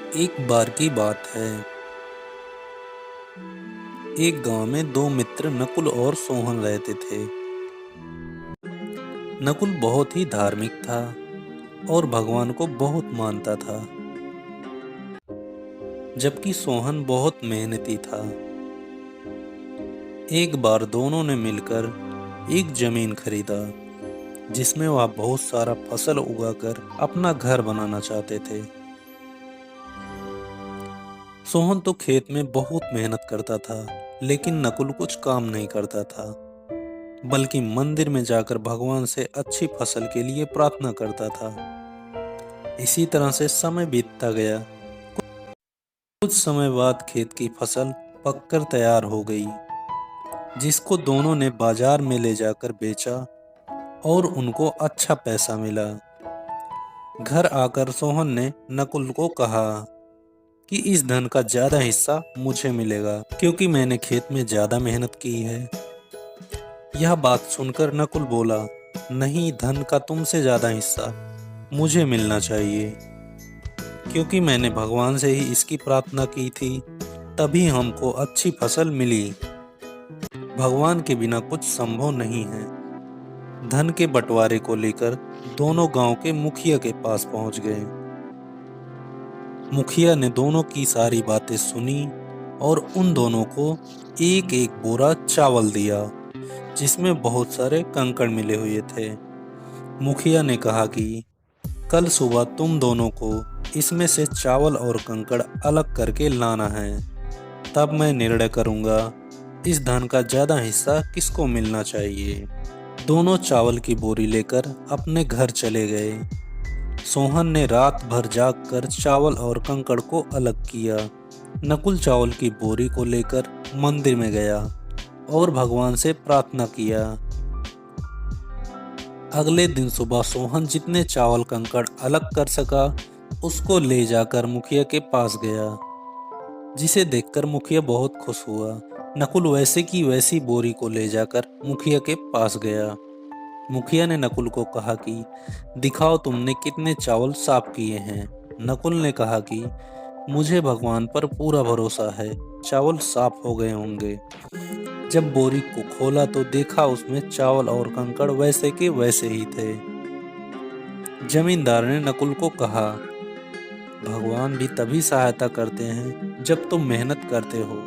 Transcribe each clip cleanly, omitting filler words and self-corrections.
एक बार की बात है। एक गांव में दो मित्र नकुल और सोहन रहते थे। नकुल बहुत ही धार्मिक था और भगवान को बहुत मानता था, जबकि सोहन बहुत मेहनती था। एक बार दोनों ने मिलकर एक जमीन खरीदा, जिसमें वह बहुत सारा फसल उगाकर अपना घर बनाना चाहते थे। सोहन तो खेत में बहुत मेहनत करता था, लेकिन नकुल कुछ काम नहीं करता था, बल्कि मंदिर में जाकर भगवान से अच्छी फसल के लिए प्रार्थना करता था। इसी तरह से समय बीतता गया। कुछ समय बाद खेत की फसल पककर तैयार हो गई, जिसको दोनों ने बाजार में ले जाकर बेचा और उनको अच्छा पैसा मिला। घर आकर सोहन ने नकुल को कहा कि इस धन का ज्यादा हिस्सा मुझे मिलेगा, क्योंकि मैंने खेत में ज्यादा मेहनत की है। यह बात सुनकर नकुल बोला, नहीं, धन का तुमसे ज्यादा हिस्सा मुझे मिलना चाहिए, क्योंकि मैंने भगवान से ही इसकी प्रार्थना की थी, तभी हमको अच्छी फसल मिली। भगवान के बिना कुछ संभव नहीं है। धन के बंटवारे को लेकर दोनों गांव के मुखिया के पास पहुंच गए। मुखिया ने दोनों की सारी बातें सुनी और उन दोनों को एक एक बोरा चावल दिया, जिसमें बहुत सारे कंकड़ मिले हुए थे। मुखिया ने कहा कि कल सुबह तुम दोनों को इसमें से चावल और कंकड़ अलग करके लाना है, तब मैं निर्णय करूंगा इस धन का ज्यादा हिस्सा किसको मिलना चाहिए। दोनों चावल की बोरी लेकर अपने घर चले गए। सोहन ने रात भर जागकर चावल और कंकड़ को अलग किया। नकुल चावल की बोरी को लेकर मंदिर में गया और भगवान से प्रार्थना किया। अगले दिन सुबह सोहन जितने चावल कंकड़ अलग कर सका, उसको ले जाकर मुखिया के पास गया, जिसे देखकर मुखिया बहुत खुश हुआ। नकुल वैसे की वैसी बोरी को ले जाकर मुखिया के पास गया। मुखिया ने नकुल को कहा कि दिखाओ तुमने कितने चावल साफ किए हैं। नकुल ने कहा कि मुझे भगवान पर पूरा भरोसा है, चावल साफ हो गए होंगे। जब बोरी को खोला तो देखा उसमें चावल और कंकड़ वैसे के वैसे ही थे। जमींदार ने नकुल को कहा, भगवान भी तभी सहायता करते हैं जब तुम मेहनत करते हो।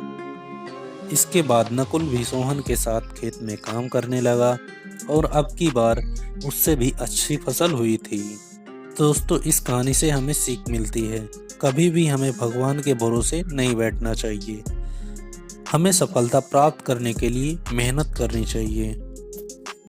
इसके बाद नकुल भी सोहन के साथ खेत में काम करने लगा और अब की बार उससे भी अच्छी फसल हुई थी। दोस्तों, इस कहानी से हमें सीख मिलती है, कभी भी हमें भगवान के भरोसे नहीं बैठना चाहिए। हमें सफलता प्राप्त करने के लिए मेहनत करनी चाहिए।